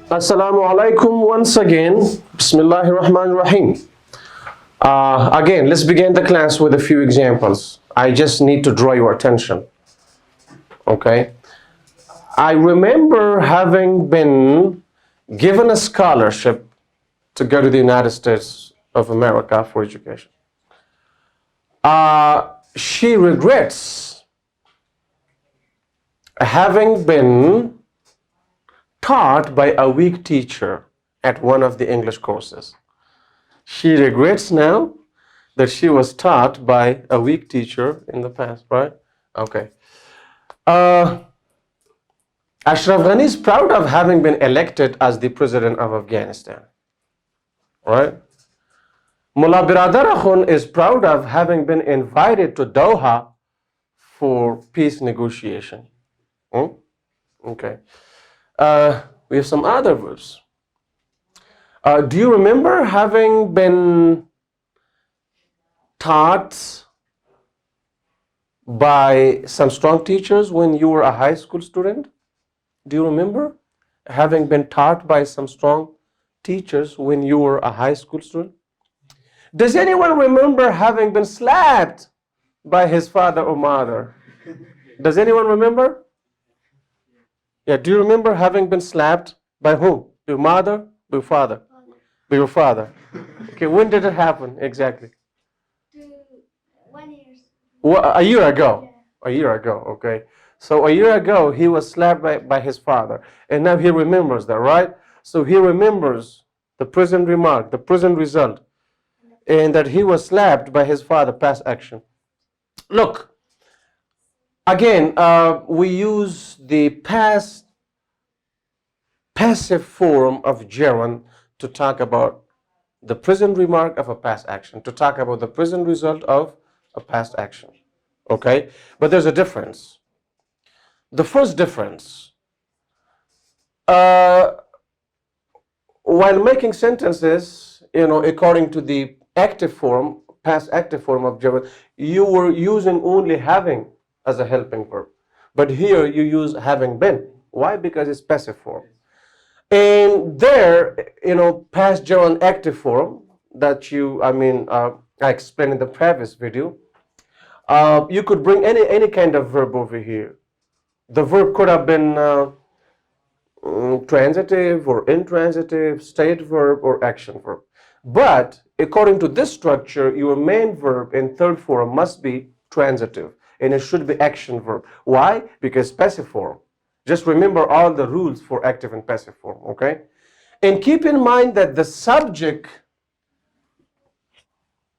Assalamu alaikum once again. Bismillahir Rahmanir Rahim. Again, let's begin the class with a few examples. I just need to draw your attention. Okay. I remember having been given a scholarship to go to the United States of America for education. She regrets having been taught by a weak teacher at one of the English courses. She regrets now that she was taught by a weak teacher in the past, right? Okay. Ashraf Ghani is proud of having been elected as the president of Afghanistan, right? Mullah Biradar Akhund is proud of having been invited to Doha for peace negotiation. Okay. We have some other verbs. Do you remember having been taught by some strong teachers when you were a high school student? Do you remember having been taught by some strong teachers when you were a high school student? Does anyone remember having been slapped by his father or mother? Does anyone remember? Yeah, do you remember having been slapped by who? Your mother? Your father? By your father. Okay, when did it happen exactly? 1 year. A year ago. A year ago, okay. So a year ago, he was slapped by his father. And now he remembers that, right? So he remembers the present remark, the present result, and that he was slapped by his father, past action. Look, again, we use the passive form of gerund to talk about the present remark of a past action, to talk about the present result of a past action. Okay? But there's a difference. The first difference, while making sentences, according to the active form, past active form of gerund, you were using only having as a helping verb. But here you use having been. Why? Because it's passive form. And there, past gerund active form that I explained in the previous video, you could bring any kind of verb over here. The verb could have been transitive or intransitive, state verb or action verb. But according to this structure, your main verb in third form must be transitive and it should be action verb. Why? Because passive form. Just remember all the rules for active and passive form, okay? And keep in mind that the subject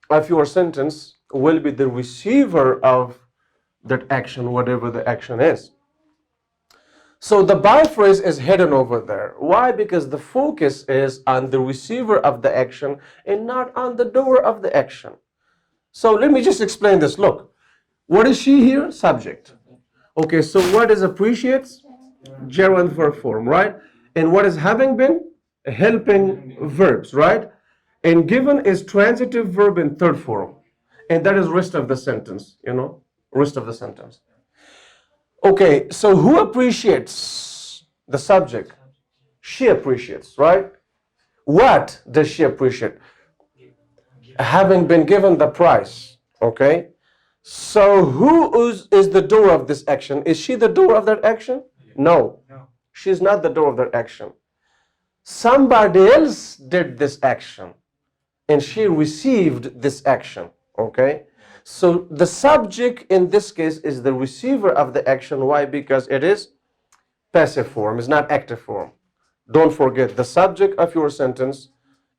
of your sentence will be the receiver of that action, whatever the action is. So the by phrase is hidden over there. Why? Because the focus is on the receiver of the action and not on the doer of the action. So let me just explain this. Look, what is she here? Subject. Okay, so what is appreciates? Gerund verb form, right? And what is having been? Helping verbs, right? And given is transitive verb in third form. And that is rest of the sentence, rest of the sentence. Okay, so who appreciates? The subject. She appreciates, right? What does she appreciate? Having been given the prize, okay? So who is the doer of this action? Is she the doer of that action? No, she's not the doer of that action. Somebody else did this action and she received this action, okay? So the subject in this case is the receiver of the action. Why? Because it is passive form, it's not active form. Don't forget, the subject of your sentence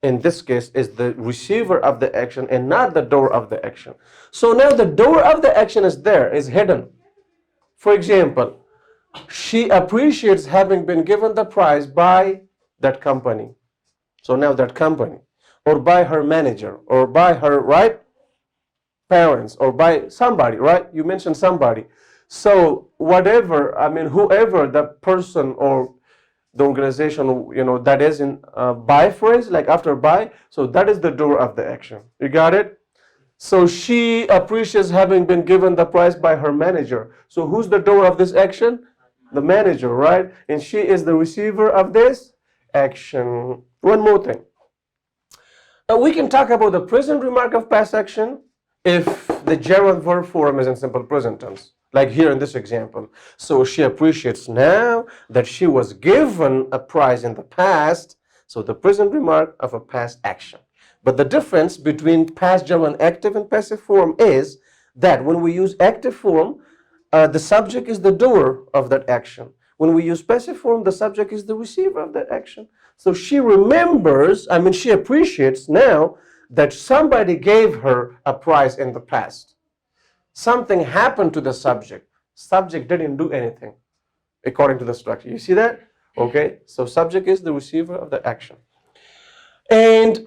in this case is the receiver of the action and not the doer of the action. So now the doer of the action is there, is hidden. For example, she appreciates having been given the prize by that company. So now that company, or by her manager, or by her, right, parents, or by somebody, right? You mentioned somebody. So whatever, whoever the person or the organization, that is in by phrase, like after by, so that is the doer of the action. You got it? So she appreciates having been given the prize by her manager. So who's the doer of this action? The manager, right? And she is the receiver of this. action. One more thing. We can talk about the present remark of past action if the gerund verb form is in simple present tense, like here in this example. So she appreciates now that she was given a prize in the past. So the present remark of a past action. But the difference between past gerund active and passive form is that when we use active form, the subject is the doer of that action. When we use passive form, the subject is the receiver of that action. So she remembers, she appreciates now that somebody gave her a prize in the past. Something happened to the subject. Subject didn't do anything according to the structure. You see that? Okay, so subject is the receiver of the action. And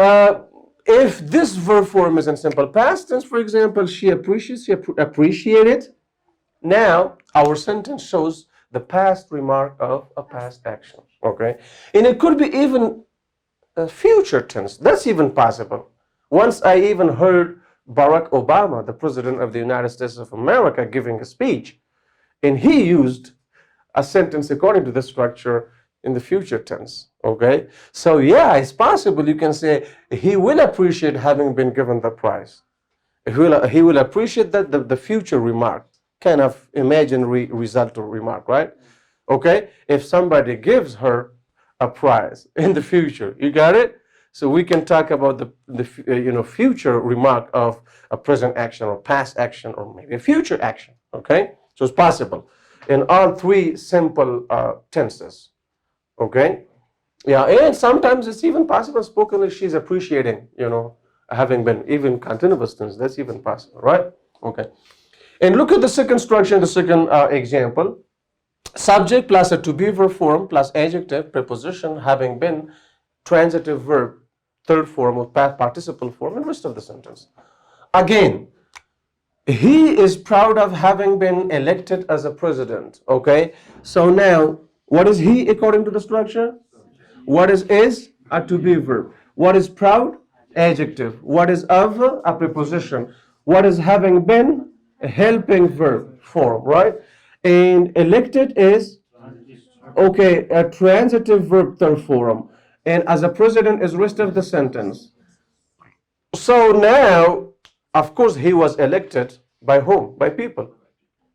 if this verb form is in simple past tense, for example, she appreciated. Now our sentence shows the past remark of a past action. Okay, and it could be even a future tense. That's even possible. Once I even heard Barack Obama, the president of the United States of America, giving a speech, and he used a sentence according to the structure in the future tense. Okay, so yeah, it's possible you can say he will appreciate having been given the prize. He will appreciate that the future remark, kind of imaginary result or remark, right? Okay, if somebody gives her a prize in the future, you got it? So we can talk about the future remark of a present action or past action or maybe a future action. Okay, so it's possible in all three simple tenses. Okay, yeah, and sometimes it's even possible spokenly she's appreciating, having been even continuous tense. That's even possible, right? Okay, and look at the second structure, the second example. Subject plus a to be verb form plus adjective preposition having been transitive verb third form or past participle form and rest of the sentence. Again, he is proud of having been elected as a president. Okay, so now what is he according to the structure? What is a to be verb? What is proud? Adjective. What is of? A preposition. What is having been? A helping verb form, right? And elected is okay, a transitive verb third form. And as a president is rest of the sentence. So now, of course, he was elected by whom? By people.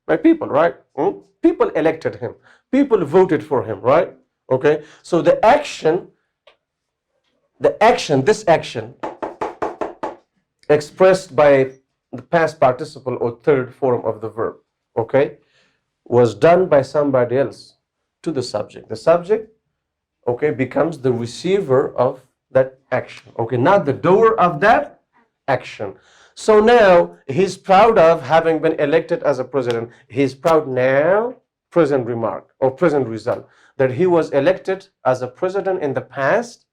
By people, right? People elected him. People voted for him, right? Okay. So this action expressed by the past participle or third form of the verb, okay, was done by somebody else to the subject. The subject, okay, becomes the receiver of that action, okay, not the doer of that action. So now he's proud of having been elected as a president. He's proud now, present remark or present result, that he was elected as a president in the past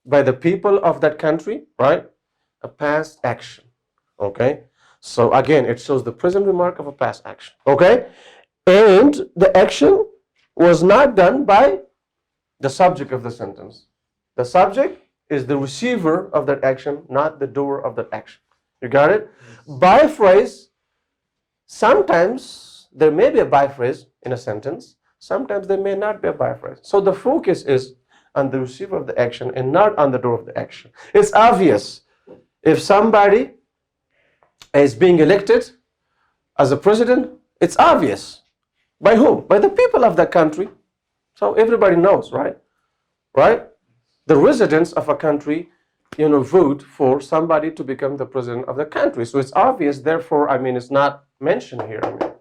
by the people of that country, right? A past action, okay? So again, it shows the present remark of a past action, okay? And the action was not done by the subject of the sentence. The subject is the receiver of that action, not the doer of that action. You got it? By phrase, sometimes there may be a by phrase in a sentence, sometimes there may not be a by phrase. So the focus is on the receiver of the action and not on the doer of the action. It's obvious if somebody is being elected as a president, it's obvious. By whom? By the people of that country. So everybody knows, right? Right? The residents of a country, vote for somebody to become the president of the country. So it's obvious, therefore, it's not mentioned here,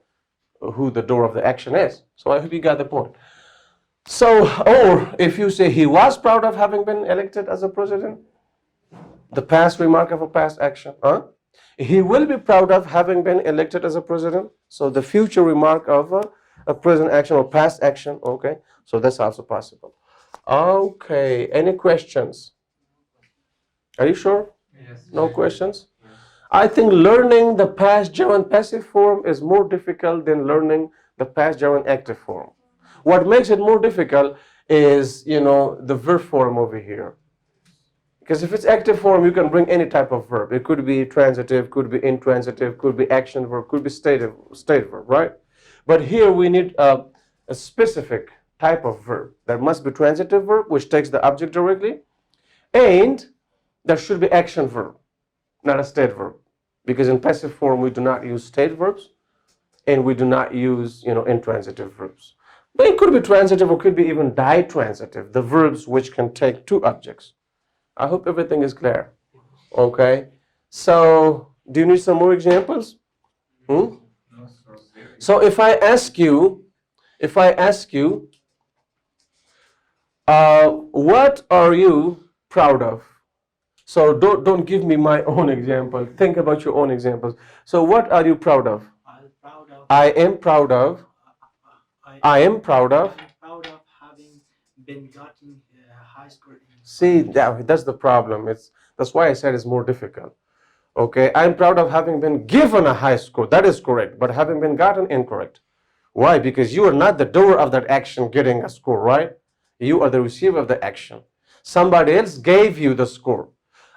who the doer of the action is. So I hope you got the point. So, or if you say he was proud of having been elected as a president, the past remark of a past action, he will be proud of having been elected as a president. So the future remark of a present action or past action, okay? So that's also possible. Okay, any questions? Are you sure? Yes. No questions? I think learning the past gerund passive form is more difficult than learning the past gerund active form. What makes it more difficult is, the verb form over here. Because if it's active form, you can bring any type of verb. It could be transitive, could be intransitive, could be action verb, could be state verb, right? But here we need a specific type of verb. There must be transitive verb, which takes the object directly, and there should be action verb, not a state verb. Because in passive form, we do not use state verbs, and we do not use, intransitive verbs. But it could be transitive or could be even ditransitive, the verbs which can take two objects. I hope everything is clear. Okay. So, do you need some more examples? Hmm? So if I ask you, what are you proud of? So don't give me my own example. Think about your own examples. So what are you proud of? I am proud of. I am proud of. Having been gotten high score in See, that's the problem. That's why I said it's more difficult. Okay, I'm proud of having been given a high score. That is correct, but having been gotten incorrect. Why? Because you are not the doer of that action getting a score, right? You are the receiver of the action. Somebody else gave you the score.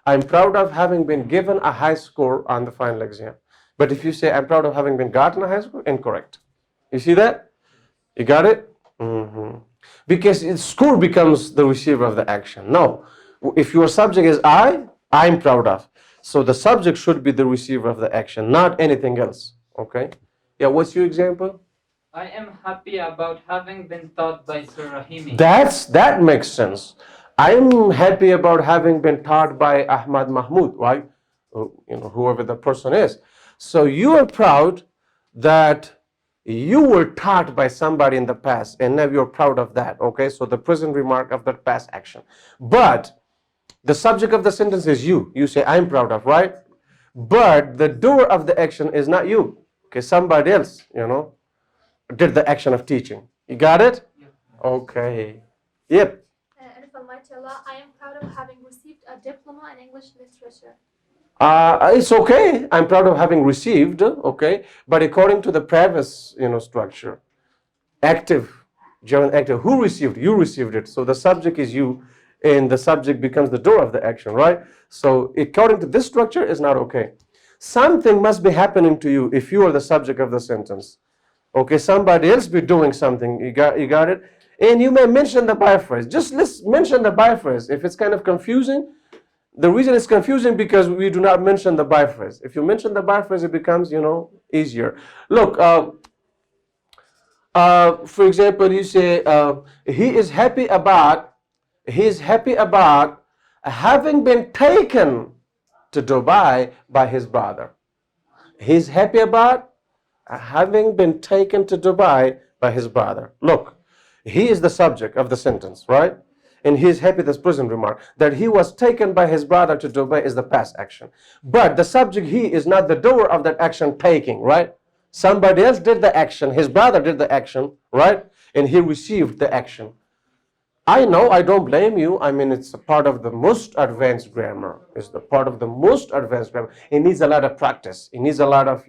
I'm proud of having been given a high score on the final exam. But if you say, I'm proud of having been gotten a high score, incorrect. You see that? You got it? Because score becomes the receiver of the action. No. If your subject is I'm proud of. So the subject should be the receiver of the action, not anything else. Okay? Yeah, what's your example? I am happy about having been taught by Sir Rahimi. That makes sense. I'm happy about having been taught by Ahmad Mahmoud, right? Whoever the person is. So you are proud that you were taught by somebody in the past, and now you're proud of that. Okay, so the present remark of that past action. But the subject of the sentence is you. You say, I'm proud of, right? But the doer of the action is not you. Okay, somebody else, did the action of teaching. You got it? Okay. Yep. And if Almighty Allah, I am proud of having received a diploma in English literature. It's okay. I'm proud of having received, okay? But according to the previous, structure, active, gerund active, who received? You received it. So the subject is you, and the subject becomes the doer of the action, right? So according to this structure, is not okay. Something must be happening to you if you are the subject of the sentence. Okay, somebody else be doing something. You got it? And you may mention the biphrase. Just let's mention the biphrase. If it's kind of confusing, the reason it's confusing because we do not mention the biphrase. If you mention the biphrase, it becomes, easier. Look, for example, you say he is happy about having been taken to Dubai by his brother. He's happy about having been taken to Dubai by his brother. Look, he is the subject of the sentence, right? And he is happy, this present remark, that he was taken by his brother to Dubai is the past action. But the subject, he, is not the doer of that action taking, right? Somebody else did the action, his brother did the action, right? And he received the action. I know, I don't blame you. I mean, it's a part of the most advanced grammar. It's the part of the most advanced grammar. It needs a lot of practice. It needs a lot of,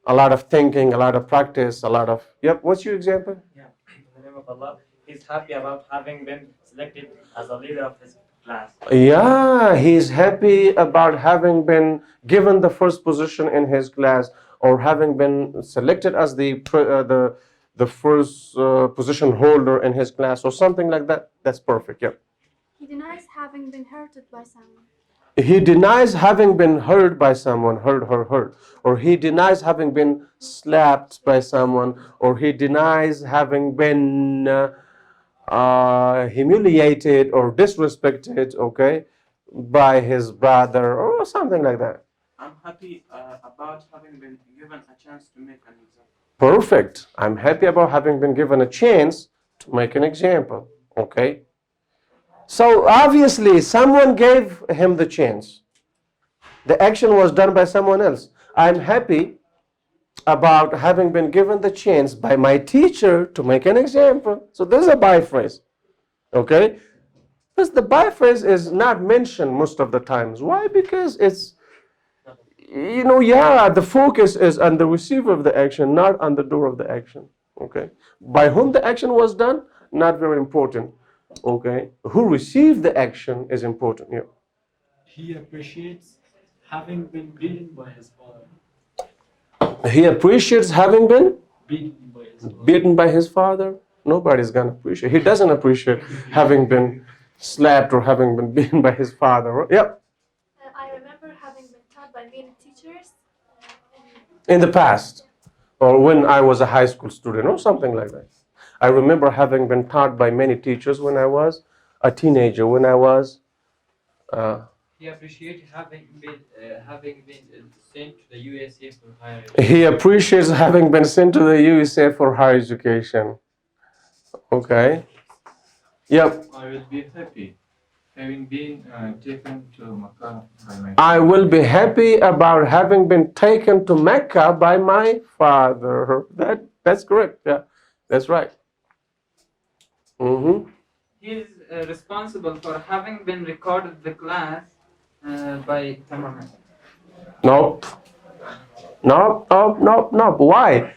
a lot of thinking, a lot of practice, a lot of, yep, what's your example? Yeah, in the name of Allah, he's happy about having been selected as a leader of his class. Yeah, he's happy about having been given the first position in his class or having been selected as the first position holder in his class or something like that. That's perfect, yeah. He denies having been hurted by someone. He denies having been hurt by someone, hurt. Or he denies having been slapped by someone, or he denies having been humiliated or disrespected, okay, by his brother or something like that. I'm happy about having been given a chance to make an example. Perfect. I'm happy about having been given a chance to make an example, okay? So obviously someone gave him the chance. The action was done by someone else. I'm happy about having been given the chance by my teacher to make an example. So this is a biphrase, okay? Because the biphrase is not mentioned most of the times. Why? Because it's, the focus is on the receiver of the action, not on the doer of the action, okay? By whom the action was done, not very important, okay? Who received the action is important, yeah. He appreciates having been beaten by his father. He appreciates having been Beaten by his father. beaten by his father. Nobody's gonna appreciate. He doesn't appreciate having been slapped or having been beaten by his father. Yep. I remember having been taught by many teachers. In the past, or when I was a high school student, or something like that. I remember having been taught by many teachers when I was a teenager. When I was He appreciated having been sent to the USA for higher he appreciates having been sent to the USA for higher education. Okay. Yep. I will be happy having been taken to Makkah by my I will be happy about having been taken to Mecca by my father. That's correct. Yeah, that's right. Mm-hmm. He is responsible for having been recorded the class by cameraman. Nope. Nope. Why?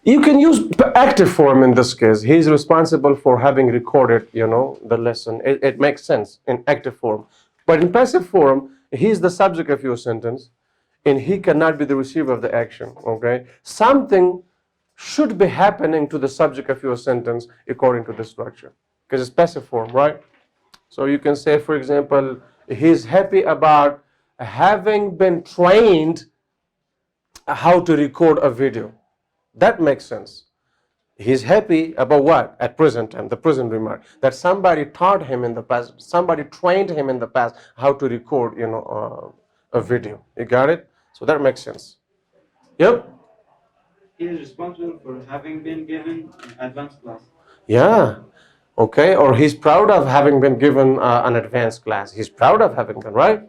You can use active form in this case. He's responsible for having recorded, the lesson. It makes sense in active form. But in passive form, he's the subject of your sentence, and he cannot be the receiver of the action. Okay? Something should be happening to the subject of your sentence according to the structure, because it's passive form, right? So you can say, for example, he's happy about having been trained how to record a video. That makes sense. He's happy about what? At present time, the present remark. That somebody taught him in the past, somebody trained him in the past how to record, a video. You got it? So that makes sense. Yep. He is responsible for having been given advanced class. Yeah. Okay. Or he's proud of having been given an advanced class. He's proud of having been, right?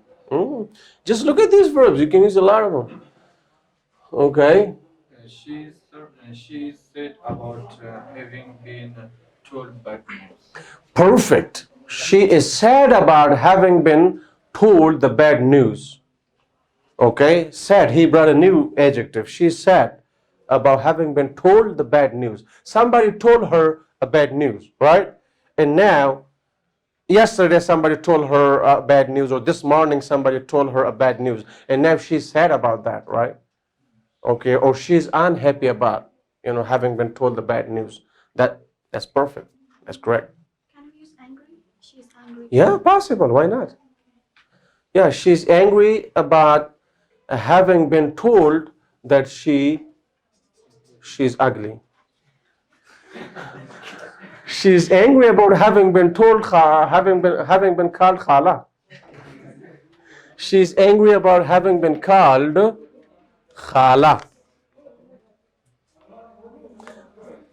Just look at these verbs. You can use a lot of them. Okay. She said about having been told bad news. Perfect. She is sad about having been told the bad news. Okay, sad. He brought a new adjective. She's sad about having been told the bad news. Somebody told her a bad news, right? And now, yesterday somebody told her bad news, or this morning somebody told her a bad news, and now she's sad about that, right? Okay, or she's unhappy about, having been told the bad news. That's perfect. That's correct. Can we use angry? She's angry. Yeah, possible. Why not? Yeah, she's angry about having been told that she's ugly. She's angry about having been told having been called khala. She's angry about having been called khala.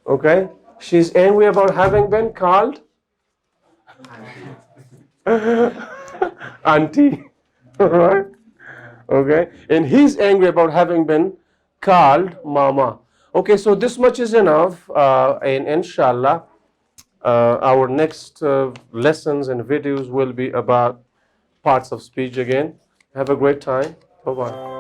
Okay? She's angry about having been called auntie. Right? Okay? And he's angry about having been called mama. Okay, so this much is enough. And inshallah, our next lessons and videos will be about parts of speech again. Have a great time. Bye-bye.